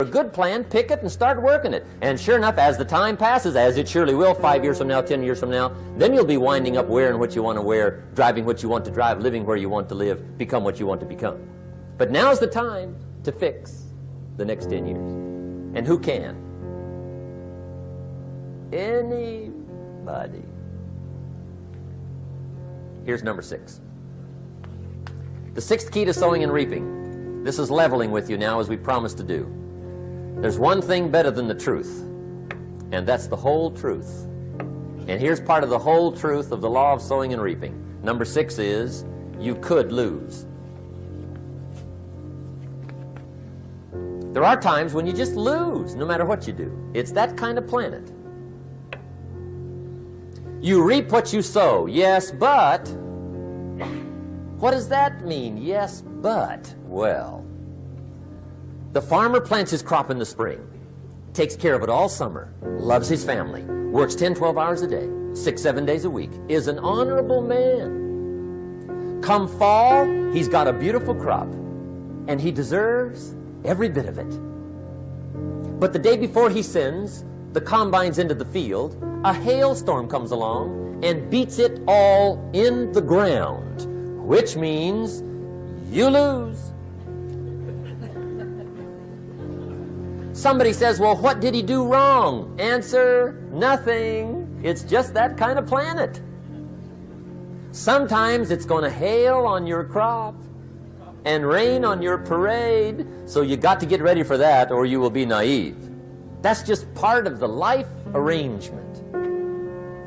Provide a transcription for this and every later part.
A good plan, pick it and start working it. And sure enough, as the time passes, as it surely will 5 years from now, 10 years from now, then you'll be winding up wearing what you want to wear, driving what you want to drive, living where you want to live, become what you want to become. But now's the time to fix the next 10 years. And who can? Anybody. Here's number 6. The 6th key to sowing and reaping. This is leveling with you now, as we promised to do. There's one thing better than the truth, and that's the whole truth. And here's part of the whole truth of the law of sowing and reaping. Number 6 is, you could lose. There are times when you just lose, no matter what you do. It's that kind of planet. You reap what you sow, yes, but... What does that mean, yes, but? Well, the farmer plants his crop in the spring, takes care of it all summer, loves his family, works 10, 12 hours a day, 6, 7 days a week, is an honorable man. Come fall, he's got a beautiful crop, and he deserves every bit of it. But the day before he sends the combines into the field, a hailstorm comes along and beats it all in the ground, which means you lose. Somebody says, well, what did he do wrong? Answer, nothing. It's just that kind of planet. Sometimes it's going to hail on your crop and rain on your parade, so you got to get ready for that or you will be naive. That's just part of the life arrangement.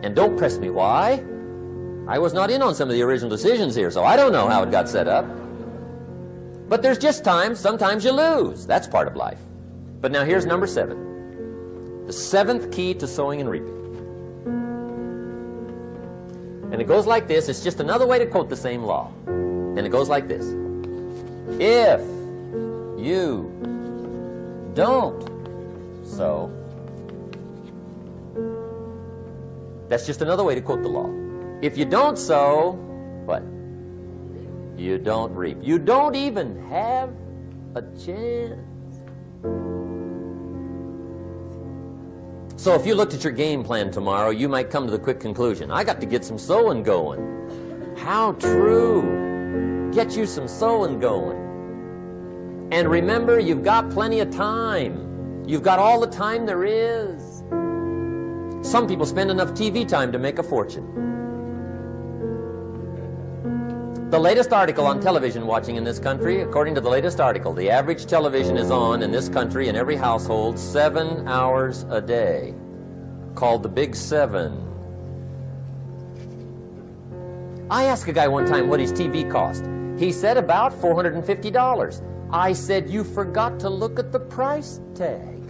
And don't press me why. I was not in on some of the original decisions here, so I don't know how it got set up. But there's just times, sometimes you lose. That's part of life. But now here's number 7. The 7th key to sowing and reaping. And it goes like this. It's just another way to quote the same law. And it goes like this. If you don't sow, that's just another way to quote the law. If you don't sow, what? You don't reap. You don't even have a chance. So if you looked at your game plan tomorrow, you might come to the quick conclusion, I got to get some sowing going. How true. Get you some sowing going. And remember, you've got plenty of time. You've got all the time there is. Some people spend enough TV time to make a fortune. The latest article on television watching in this country, according to the latest article, the average television is on in this country in every household 7 hours a day, called the Big 7. I asked a guy one time what his TV cost. He said about $450. I said, you forgot to look at the price tag.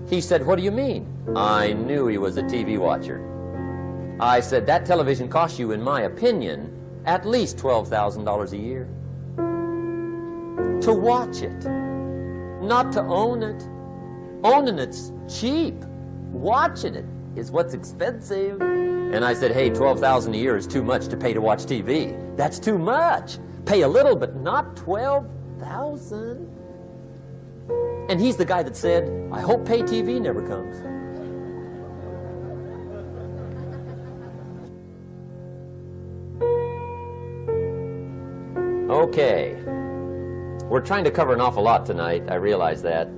He said, what do you mean? I knew he was a TV watcher. I said, that television costs you, in my opinion, at least $12,000 a year. To watch it, not to own it. Owning it's cheap. Watching it is what's expensive. And I said, hey, $12,000 a year is too much to pay to watch TV. That's too much. Pay a little, but not $12,000. And he's the guy that said, I hope pay TV never comes. Okay, we're trying to cover an awful lot tonight, I realize that,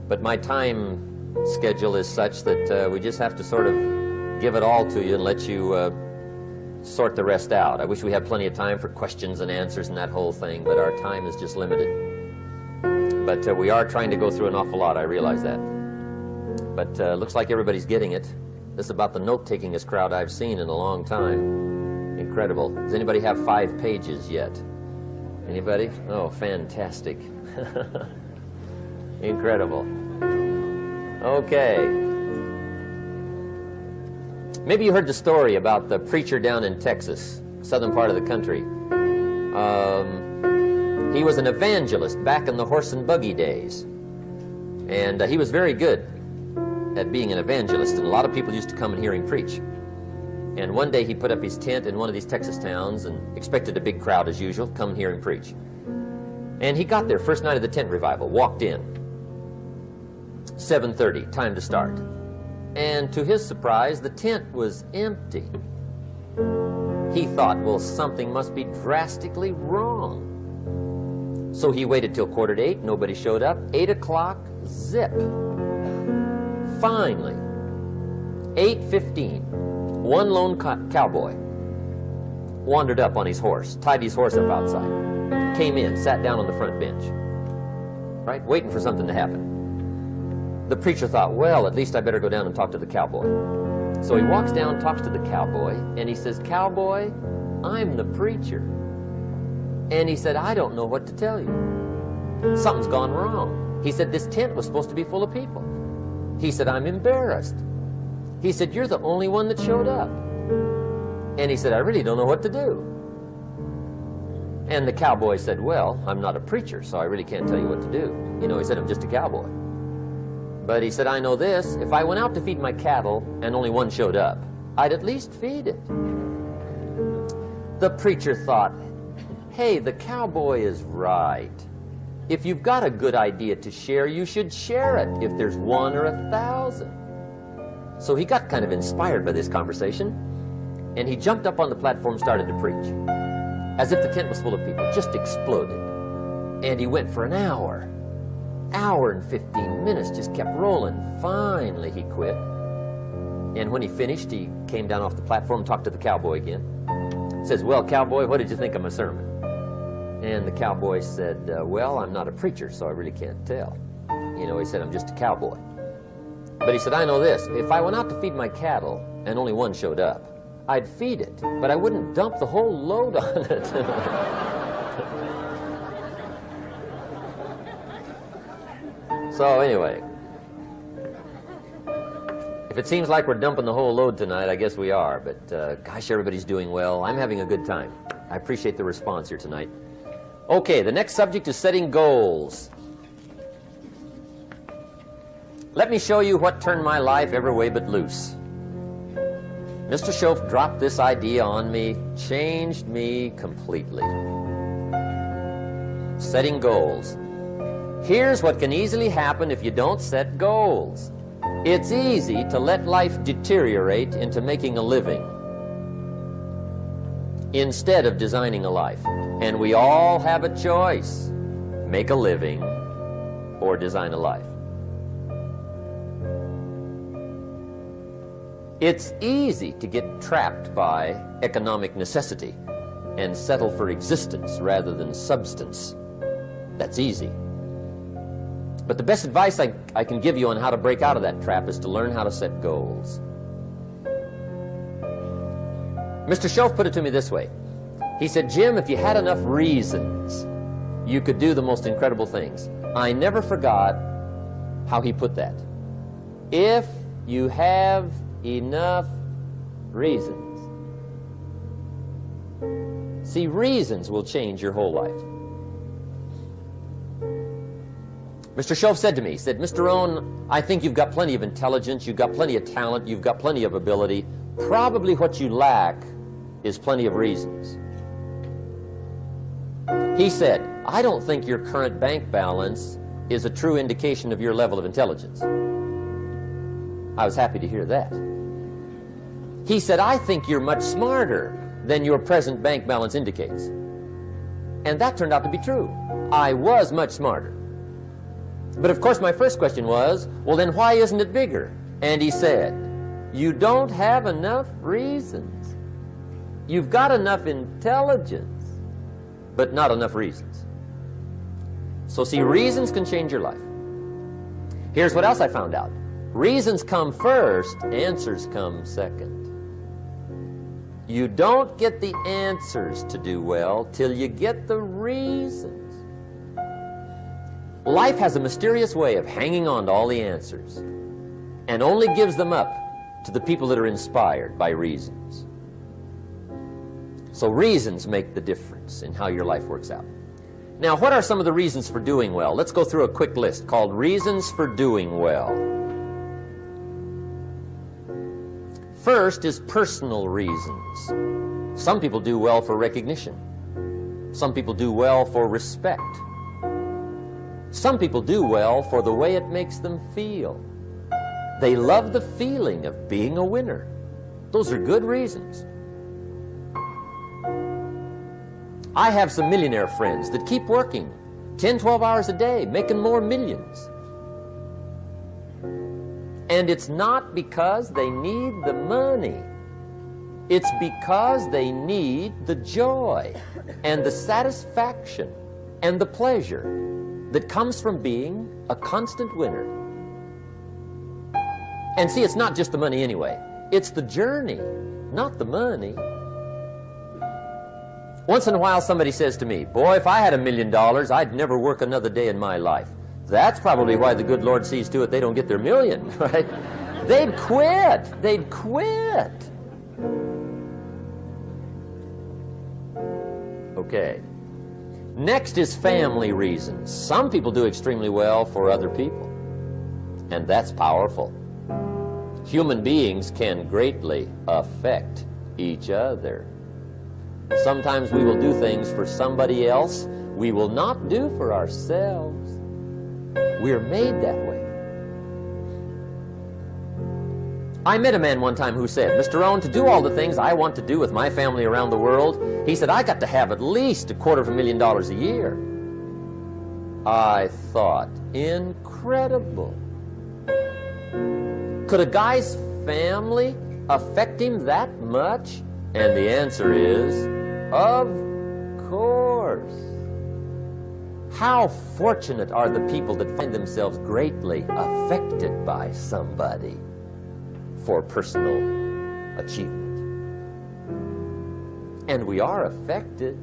but my time schedule is such that we just have to sort of give it all to you and let you sort the rest out. I wish we had plenty of time for questions and answers and that whole thing, but our time is just limited. But we are trying to go through an awful lot, I realize that. But looks like everybody's getting it. This is about the note-takingest crowd I've seen in a long time. Incredible. Does anybody have 5 pages yet? Anybody? Oh, fantastic. Incredible. Okay. Maybe you heard the story about the preacher down in Texas, southern part of the country. He was an evangelist back in the horse and buggy days. And he was very good at being an evangelist, and a lot of people used to come and hear him preach. And one day he put up his tent in one of these Texas towns and expected a big crowd as usual, come hear him preach. And he got there first night of the tent revival, walked in. 7:30, time to start. And to his surprise, the tent was empty. He thought, well, something must be drastically wrong. So he waited till 7:45, nobody showed up. 8 o'clock, zip. Finally, 8:15, one lone cowboy wandered up on his horse, tied his horse up outside, came in, sat down on the front bench, right, waiting for something to happen. The preacher thought, well, at least I better go down and talk to the cowboy. So he walks down, talks to the cowboy, and he says, "Cowboy, I'm the preacher." And he said, "I don't know what to tell you. Something's gone wrong." He said, "This tent was supposed to be full of people." He said, "I'm embarrassed." He said, "You're the only one that showed up." And he said, "I really don't know what to do." And the cowboy said, "Well, I'm not a preacher, so I really can't tell you what to do." You know, he said, "I'm just a cowboy." But he said, "I know this, if I went out to feed my cattle and only one showed up, I'd at least feed it." The preacher thought, hey, the cowboy is right. If you've got a good idea to share, you should share it, if there's 1 or 1,000. So he got kind of inspired by this conversation, and he jumped up on the platform and started to preach, as if the tent was full of people, just exploded. And he went for an hour and 15 minutes, just kept rolling. Finally, he quit. And when he finished, he came down off the platform, talked to the cowboy again. Says, "Well, cowboy, what did you think of my sermon?" And the cowboy said, "Well, I'm not a preacher, so I really can't tell." You know, he said, "I'm just a cowboy." But he said, "I know this, if I went out to feed my cattle and only one showed up, I'd feed it, but I wouldn't dump the whole load on it." So anyway, if it seems like we're dumping the whole load tonight, I guess we are. But gosh, everybody's doing well. I'm having a good time. I appreciate the response here tonight. Okay, the next subject is setting goals. Let me show you what turned my life every way but loose. Mr. Schoaf dropped this idea on me, changed me completely. Setting goals. Here's what can easily happen if you don't set goals. It's easy to let life deteriorate into making a living instead of designing a life. And we all have a choice: make a living or design a life. It's easy to get trapped by economic necessity and settle for existence rather than substance. That's easy. But the best advice I can give you on how to break out of that trap is to learn how to set goals. Mr. Schoaf put it to me this way. He said, "Jim, if you had enough reasons, you could do the most incredible things." I never forgot how he put that. If you have enough reasons. See, reasons will change your whole life. Mr. Schoaf said to me, he said, "Mr. Rohn, I think you've got plenty of intelligence, you've got plenty of talent, you've got plenty of ability. Probably what you lack is plenty of reasons." He said, "I don't think your current bank balance is a true indication of your level of intelligence." I was happy to hear that. He said, "I think you're much smarter than your present bank balance indicates." And that turned out to be true. I was much smarter. But of course my first question was, well then why isn't it bigger? And he said, "You don't have enough reasons. You've got enough intelligence, but not enough reasons." So see, reasons can change your life. Here's what else I found out. Reasons come first, answers come second. You don't get the answers to do well till you get the reasons. Life has a mysterious way of hanging on to all the answers and only gives them up to the people that are inspired by reasons. So reasons make the difference in how your life works out. Now, what are some of the reasons for doing well? Let's go through a quick list called Reasons for Doing Well. First is personal reasons. Some people do well for recognition. Some people do well for respect. Some people do well for the way it makes them feel. They love the feeling of being a winner. Those are good reasons. I have some millionaire friends that keep working 10, 12 hours a day, making more millions. And it's not because they need the money. It's because they need the joy and the satisfaction and the pleasure that comes from being a constant winner. And see, it's not just the money anyway. It's the journey, not the money. Once in a while somebody says to me, boy, if I had $1 million, I'd never work another day in my life. That's probably why the good Lord sees to it they don't get their million, right? They'd quit. They'd quit. Okay. Next is family reasons. Some people do extremely well for other people, and that's powerful. Human beings can greatly affect each other. Sometimes we will do things for somebody else we will not do for ourselves. We're made that way. I met a man one time who said, Mr. Rohn, to do all the things I want to do with my family around the world, he said, I got to have at least $250,000 a year. I thought, incredible. Could a guy's family affect him that much? And the answer is, of course. How fortunate are the people that find themselves greatly affected by somebody for personal achievement. And we are affected.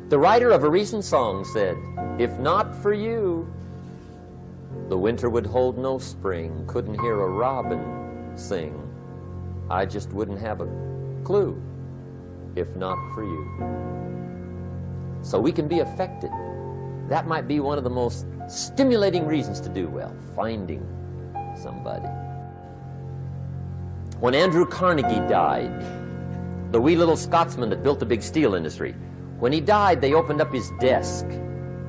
The writer of a recent song said, if not for you, the winter would hold no spring, couldn't hear a robin sing. I just wouldn't have a clue if not for you. So we can be affected. That might be one of the most stimulating reasons to do well, finding somebody. When Andrew Carnegie died, the wee little Scotsman that built the big steel industry, when he died, they opened up his desk,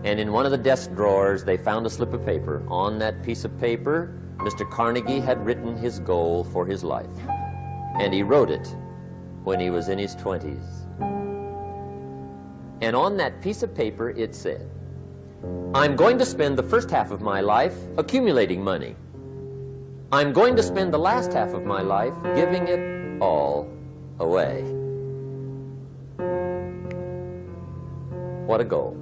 and in one of the desk drawers, they found a slip of paper. On that piece of paper, Mr. Carnegie had written his goal for his life, and he wrote it when he was in his 20s. And on that piece of paper, it said, I'm going to spend the first half of my life accumulating money. I'm going to spend the last half of my life giving it all away. What a goal.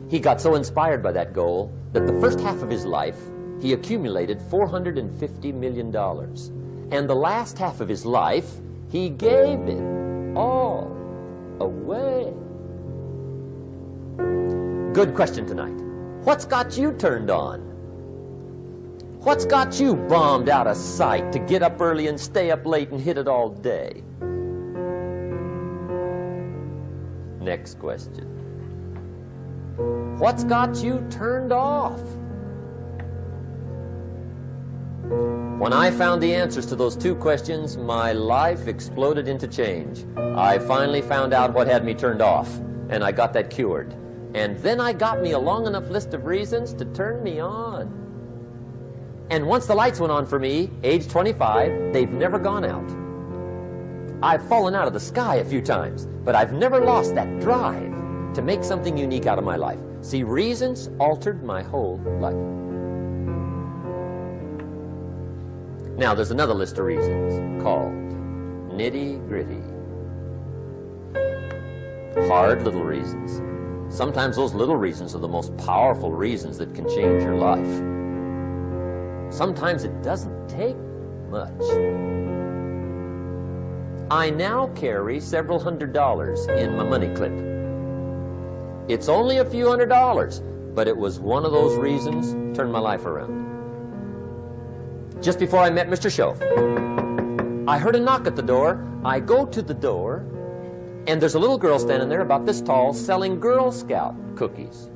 He got so inspired by that goal that the first half of his life, he accumulated $450 million. And the last half of his life, he gave it all away. Good question tonight. What's got you turned on? What's got you bombed out of sight to get up early and stay up late and hit it all day? Next question. What's got you turned off? When I found the answers to those two questions, my life exploded into change. I finally found out what had me turned off, and I got that cured. And then I got me a long enough list of reasons to turn me on. And once the lights went on for me, age 25, they've never gone out. I've fallen out of the sky a few times, but I've never lost that drive to make something unique out of my life. See, reasons altered my whole life. Now, there's another list of reasons called nitty-gritty. Hard little reasons. Sometimes those little reasons are the most powerful reasons that can change your life. Sometimes it doesn't take much. I now carry several $100s in my money clip. It's only a few $100s, but it was one of those reasons turned my life around. Just before I met Mr. Schoaf, I heard a knock at the door. I go to the door, and there's a little girl standing there about this tall selling Girl Scout cookies.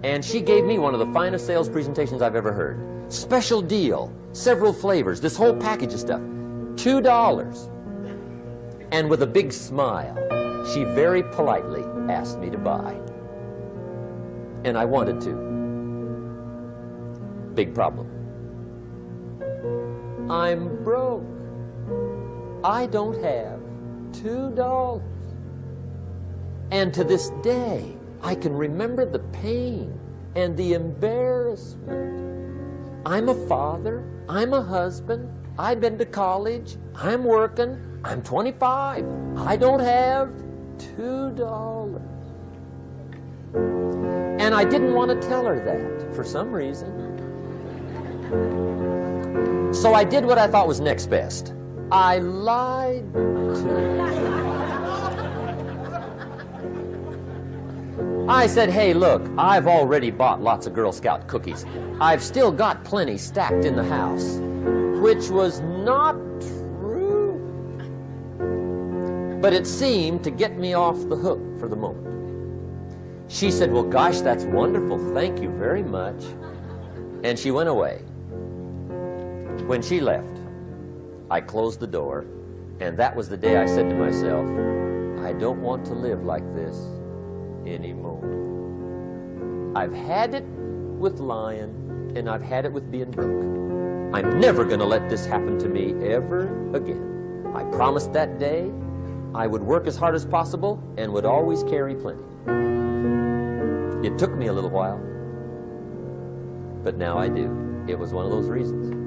And she gave me one of the finest sales presentations I've ever heard. Special deal, several flavors, this whole package of stuff, $2. And with a big smile, she very politely asked me to buy. and I wanted to. Big problem. I'm broke. I don't have $2. And to this day, I can remember the pain and the embarrassment. I'm a father. I'm a husband. I've been to college. I'm working. I'm 25. I don't have $2. And I didn't want to tell her that for some reason. So I did what I thought was next best. I lied to her. I said, hey, look, I've already bought lots of Girl Scout cookies. I've still got plenty stacked in the house, which was not true. But it seemed to get me off the hook for the moment. She said, well, gosh, that's wonderful. Thank you very much. And she went away. When she left, I closed the door, and that was the day I said to myself, I don't want to live like this anymore. I've had it with lying, and I've had it with being broke. I'm never going to let this happen to me ever again. I promised that day I would work as hard as possible and would always carry plenty. It took me a little while, but now I do. It was one of those reasons.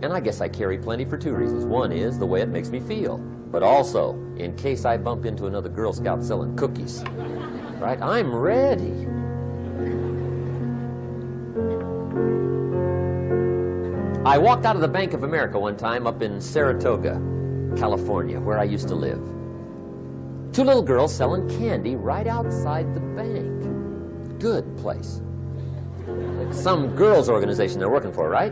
And I guess I carry plenty for two reasons. One is the way it makes me feel, but also in case I bump into another Girl Scout selling cookies. Right? I'm ready. I walked out of the Bank of America one time up in Saratoga, California, where I used to live. Two little girls selling candy right outside the bank. Good place. Some girls' organization they're working for, right?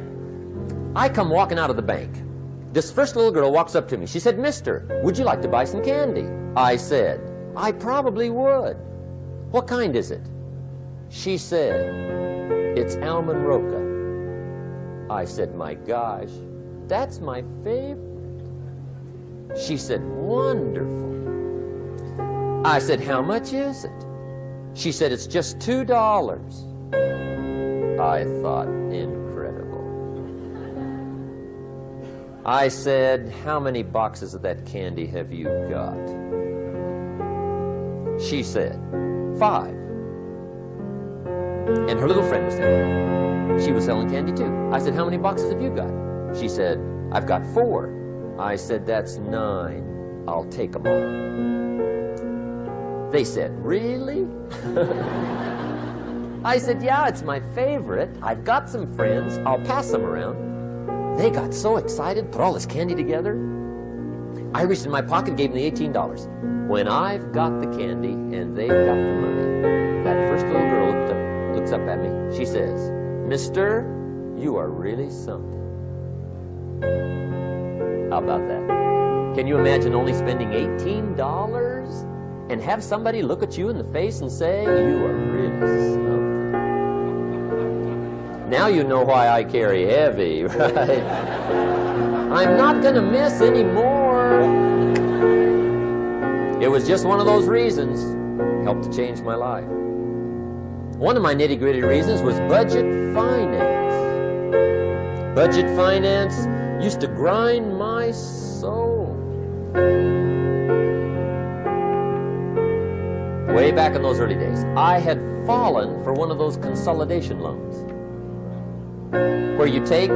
I come walking out of the bank. This first little girl walks up to me. She said, mister, would you like to buy some candy? I said, I probably would. What kind is it? She said, it's almond roca. I said, my gosh, that's my favorite. She said, wonderful. I said, how much is it? She said, it's just $2. I thought, incredible. I said, how many boxes of that candy have you got? She said, 5. And her little friend was there. She was selling candy too. I said, how many boxes have you got? She said, I've got 4. I said, that's 9. I'll take them all. They said, really? I said, yeah, it's my favorite. I've got some friends. I'll pass them around. They got so excited, put all this candy together. I reached in my pocket, gave them the $18. When I've got the candy and they've got the money, that first little girl looks up at me. She says, mister, you are really something. How about that? Can you imagine only spending $18 and have somebody look at you in the face and say, you are really something? Now you know why I carry heavy, right? I'm not going to miss anymore. It was just one of those reasons. Helped to change my life. One of my nitty-gritty reasons was budget finance. Budget finance used to grind my soul. Way back in those early days, I had fallen for one of those consolidation loans, where you take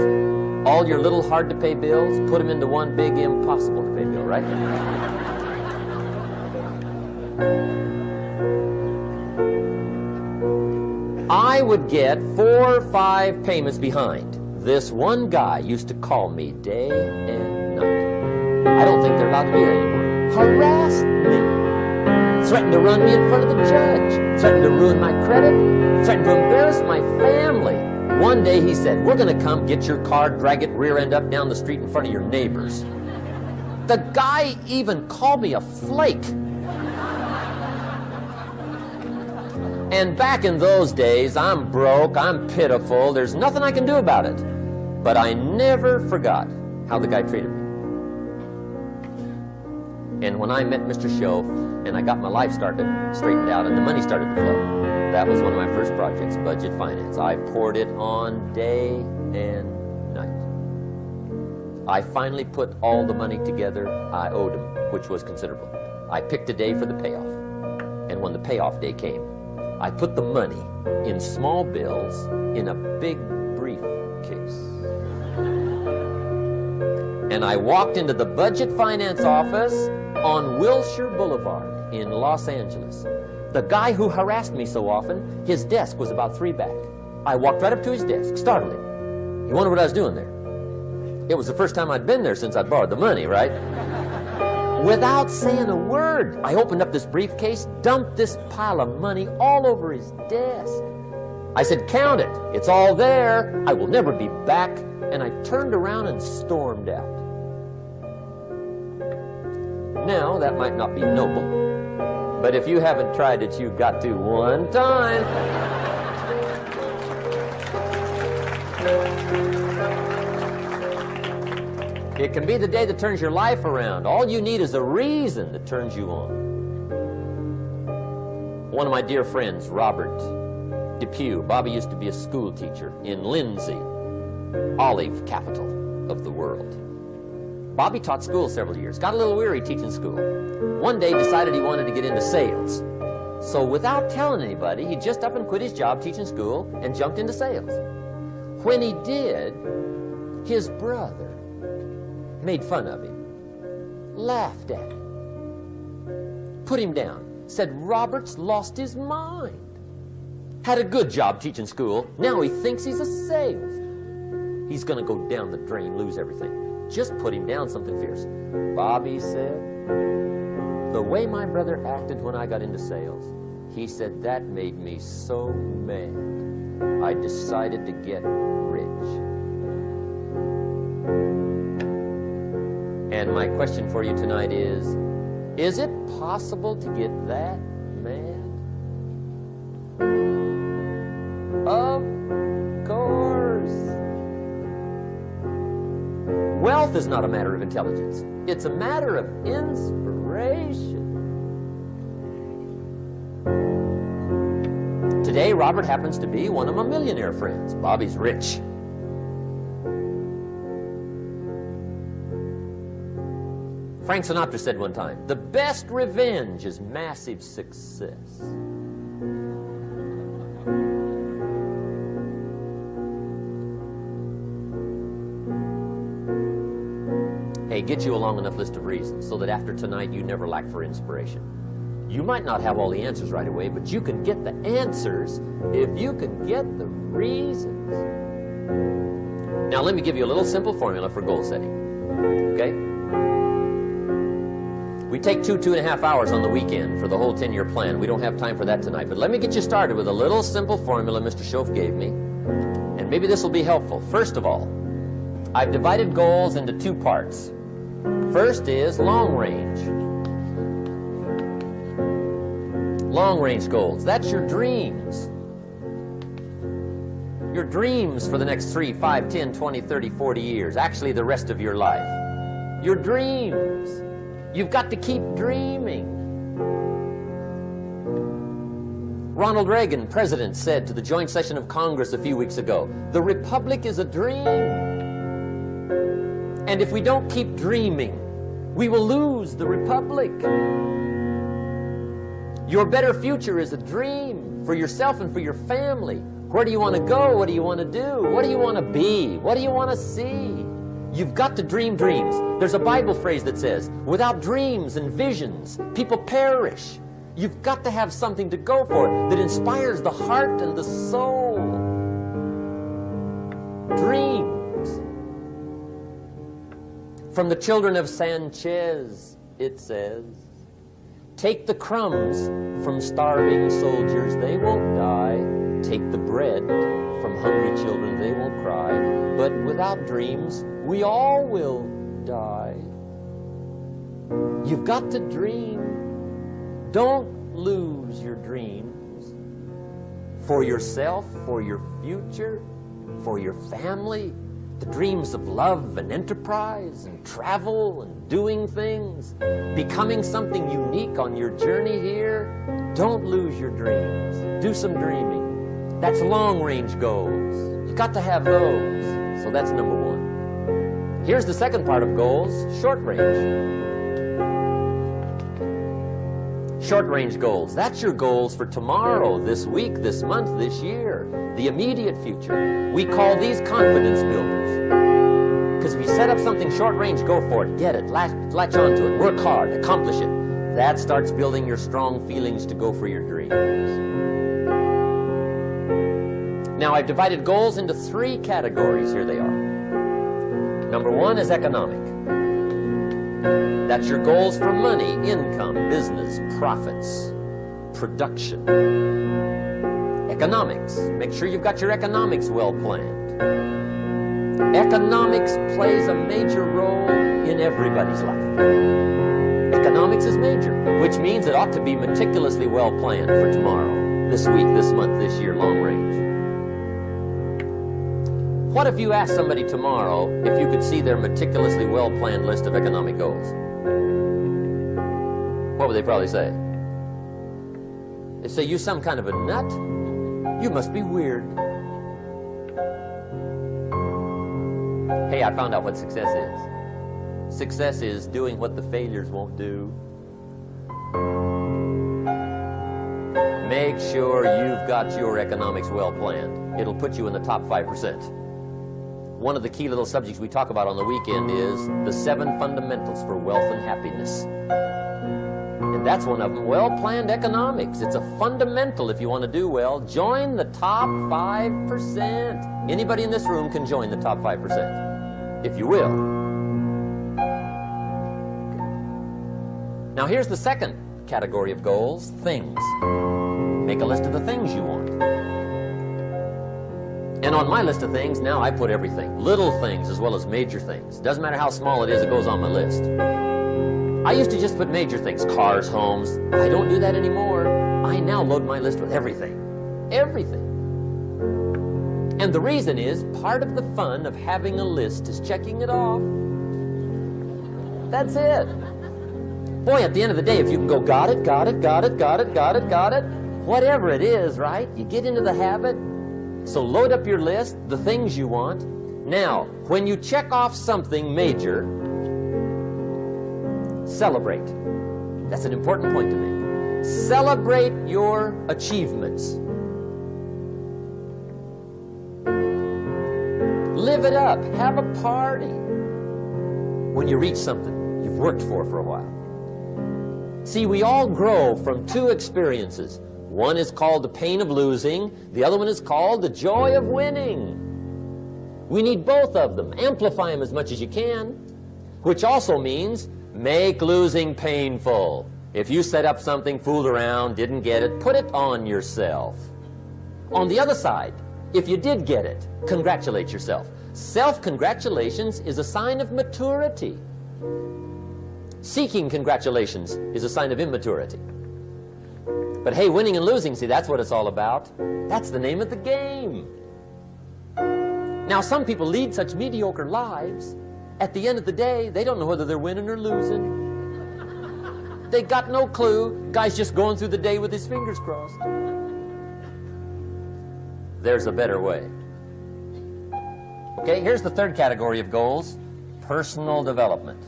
all your little hard-to-pay bills, put them into one big impossible-to-pay bill, right? I would get 4 or 5 payments behind. This one guy used to call me day and night. I don't think they're allowed to do that anymore. Harassed me. Threatened to run me in front of the judge. Threatened to ruin my credit. Threatened to embarrass my family. One day he said, we're going to come get your car, drag it rear end up down the street in front of your neighbors. The guy even called me a flake. And back in those days, I'm broke, I'm pitiful, there's nothing I can do about it. But I never forgot how the guy treated me. And when I met Mr. Shoaf, and I got my life straightened out, and the money started to flow, That was one of my first projects, budget finance. I poured it on day and night. I finally put all the money together I owed him, which was considerable. I picked a day for the payoff. And when the payoff day came, I put the money in small bills in a big briefcase. And I walked into the budget finance office on Wilshire Boulevard in Los Angeles. The guy who harassed me so often, his desk was about 3 back. I walked right up to his desk, startled him. He wondered what I was doing there. It was the first time I'd been there since I'd borrowed the money, right? Without saying a word, I opened up this briefcase, dumped this pile of money all over his desk. I said, "Count it. It's all there. I will never be back." And I turned around and stormed out. Now, that might not be noble, but if you haven't tried it, you've got to one time. It can be the day that turns your life around. All you need is a reason that turns you on. One of my dear friends, Robert Depew, Bobby used to be a school teacher in Lindsay, olive capital of the world. Bobby taught school several years, got a little weary teaching school. One day decided he wanted to get into sales. So without telling anybody, he just up and quit his job teaching school and jumped into sales. When he did, his brother made fun of him, laughed at him, put him down, said Robert's lost his mind. Had a good job teaching school, now he thinks he's a salesman. He's going to go down the drain, lose everything. Just put him down something fierce. Bobby said, "The way my brother acted when I got into sales," he said, "that made me so mad. I decided to get rich." And my question for you tonight is it possible to get that mad? Of course. Wealth is not a matter of intelligence. It's a matter of inspiration. Today, Robert happens to be one of my millionaire friends. Bobby's rich. Frank Sinatra said one time, "The best revenge is massive success." Hey, get you a long enough list of reasons so that after tonight you never lack for inspiration. You might not have all the answers right away, but you can get the answers if you can get the reasons. Now let me give you a little simple formula for goal setting. Okay? We take 2.5 hours on the weekend for the whole 10-year plan. We don't have time for that tonight, but let me get you started with a little simple formula Mr. Schoaf gave me, and maybe this will be helpful. First of all, I've divided goals into 2 parts. First is long range. Long range goals. That's your dreams. Your dreams for the next 3, 5, 10, 20, 30, 40 years. Actually, the rest of your life. Your dreams. You've got to keep dreaming. Ronald Reagan, president, said to the joint session of Congress a few weeks ago, "The Republic is a dream. And if we don't keep dreaming, we will lose the Republic." Your better future is a dream for yourself and for your family. Where do you want to go? What do you want to do? What do you want to be? What do you want to see? You've got to dream dreams. There's a Bible phrase that says, "Without dreams and visions, people perish." You've got to have something to go for that inspires the heart and the soul. Dreams. From the children of Sanchez, it says, "Take the crumbs from starving soldiers, they won't die. Take the bread from hungry children, they won't cry. But without dreams, we all will die." You've got to dream. Don't lose your dreams. For yourself, for your future, for your family, The dreams of love and enterprise and travel and doing things, becoming something unique on your journey here. Don't lose your dreams. Do some dreaming. That's long-range goals. You got to have those. So that's number one. Here's the second part of goals, short range. Short-range goals. That's your goals for tomorrow, this week, this month, this year, the immediate future. We call these confidence builders. Because if you set up something short-range, go for it, get it, latch onto it, work hard, accomplish it. That starts building your strong feelings to go for your dreams. Now, I've divided goals into 3 categories. Here they are. Number 1 is economic. That's your goals for money, income, business, profits, production. Economics. Make sure you've got your economics well planned. Economics plays a major role in everybody's life. Economics is major, which means it ought to be meticulously well planned for tomorrow, this week, this month, this year, long range. What if you asked somebody tomorrow if you could see their meticulously well planned list of economic goals? What would they probably say? They'd say, "You some kind of a nut? You must be weird." Hey, I found out what success is. Success is doing what the failures won't do. Make sure you've got your economics well planned. It'll put you in the top 5%. One of the key little subjects we talk about on the weekend is the 7 fundamentals for wealth and happiness. And that's one of them, well-planned economics. It's a fundamental if you want to do well. Join the top 5%. Anybody in this room can join the top 5%, if you will. Now here's the second category of goals, things. Make a list of the things you want. And on my list of things, now I put everything. Little things as well as major things. Doesn't matter how small it is, it goes on my list. I used to just put major things, cars, homes. I don't do that anymore. I now load my list with everything. Everything. And the reason is, part of the fun of having a list is checking it off. That's it. Boy, at the end of the day, if you can go, got it, got it, got it, got it, got it, got it, whatever it is, right? You get into the habit. So load up your list, the things you want. Now, when you check off something major, celebrate. That's an important point to make. Celebrate your achievements. Live it up. Have a party when you reach something you've worked for a while. See, we all grow from 2 experiences. One is called the pain of losing. The other one is called the joy of winning. We need both of them. Amplify them as much as you can, which also means make losing painful. If you set up something, fooled around, didn't get it, put it on yourself. On the other side, if you did get it, congratulate yourself. Self-congratulations is a sign of maturity. Seeking congratulations is a sign of immaturity. But hey, winning and losing, see, that's what it's all about. That's the name of the game. Now, some people lead such mediocre lives, at the end of the day, they don't know whether they're winning or losing. They got no clue. Guy's just going through the day with his fingers crossed. There's a better way. Okay, here's the third category of goals, personal development.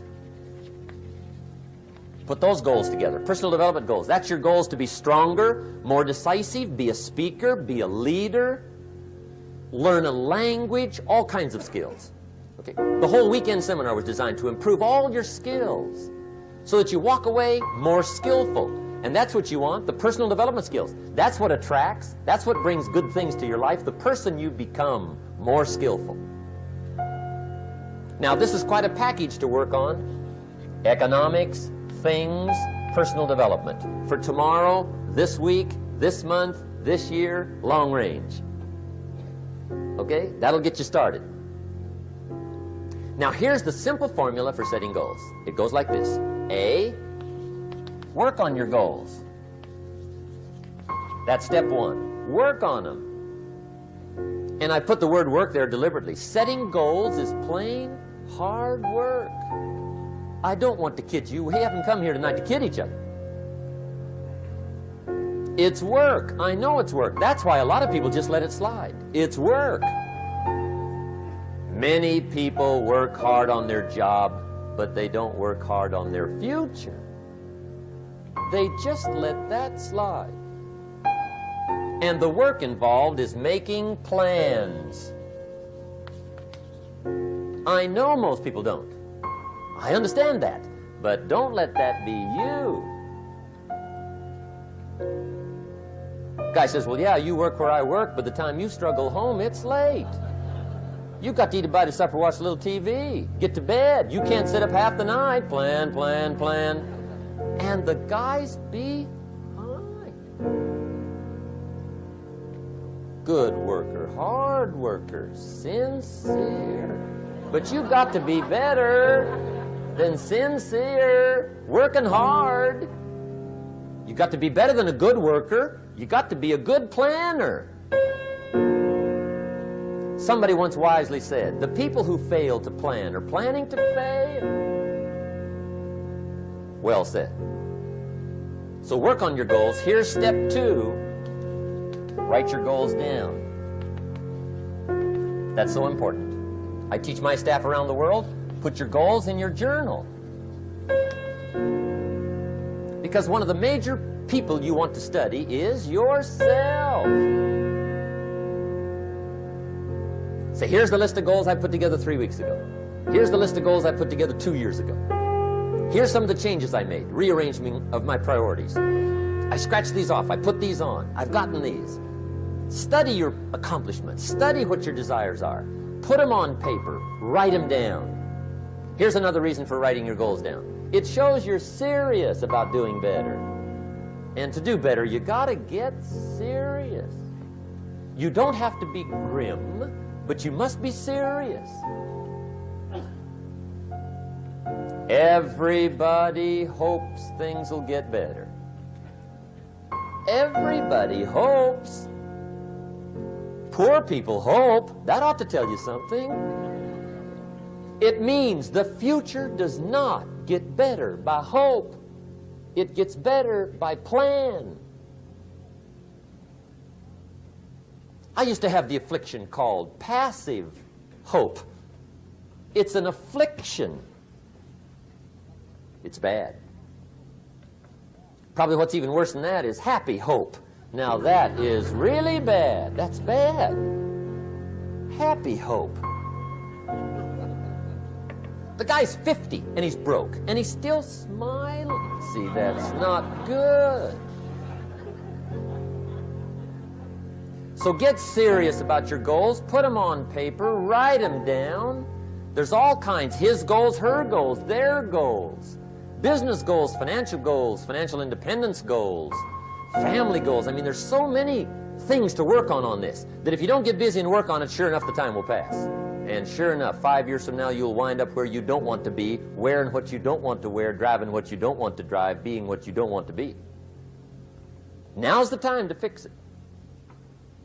Put those goals together. Personal development goals. That's your goals to be stronger, more decisive, be a speaker, be a leader, learn a language, all kinds of skills. Okay. The whole weekend seminar was designed to improve all your skills so that you walk away more skillful. And that's what you want, the personal development skills. That's what attracts, that's what brings good things to your life, the person you become, more skillful. Now, this is quite a package to work on. Economics, things, personal development. For tomorrow, this week, this month, this year, long range. Okay? That'll get you started. Now, here's the simple formula for setting goals. It goes like this. A, work on your goals. That's step 1. Work on them. And I put the word work there deliberately. Setting goals is plain hard work. I don't want to kid you. We haven't come here tonight to kid each other. It's work. I know it's work. That's why a lot of people just let it slide. It's work. Many people work hard on their job, but they don't work hard on their future. They just let that slide. And the work involved is making plans. I know most people don't. I understand that. But don't let that be you. Guy says, well, yeah, you work where I work, but the time you struggle home, it's late. You've got to eat a bite of supper, watch a little TV, get to bed. You can't sit up half the night. Plan, plan, plan. And the guys behind. Good worker, hard worker, sincere. But you've got to be better than sincere, working hard. You've got to be better than a good worker. You've got to be a good planner. Somebody once wisely said, the people who fail to plan are planning to fail. Well said. So work on your goals. Here's step 2. Write your goals down. That's so important. I teach my staff around the world, put your goals in your journal. Because one of the major people you want to study is yourself. So here's the list of goals I put together 3 weeks ago. Here's the list of goals I put together 2 years ago. Here's some of the changes I made, rearrangement of my priorities. I scratched these off, I put these on, I've gotten these. Study your accomplishments, study what your desires are. Put them on paper, write them down. Here's another reason for writing your goals down. It shows you're serious about doing better. And to do better, you gotta get serious. You don't have to be grim, but you must be serious. Everybody hopes things will get better. Everybody hopes. Poor people hope. That ought to tell you something. It means the future does not get better by hope. It gets better by plan. I used to have the affliction called passive hope. It's an affliction. It's bad. Probably what's even worse than that is happy hope. Now that is really bad. That's bad. Happy hope. The guy's 50 and he's broke and he's still smiling. See, that's not good. So get serious about your goals. Put them on paper. Write them down. There's all kinds. His goals, her goals, their goals. Business goals, financial independence goals, family goals. I mean, there's so many things to work on this that if you don't get busy and work on it, sure enough, the time will pass. And sure enough, 5 years from now, you'll wind up where you don't want to be, wearing what you don't want to wear, driving what you don't want to drive, being what you don't want to be. Now's the time to fix it.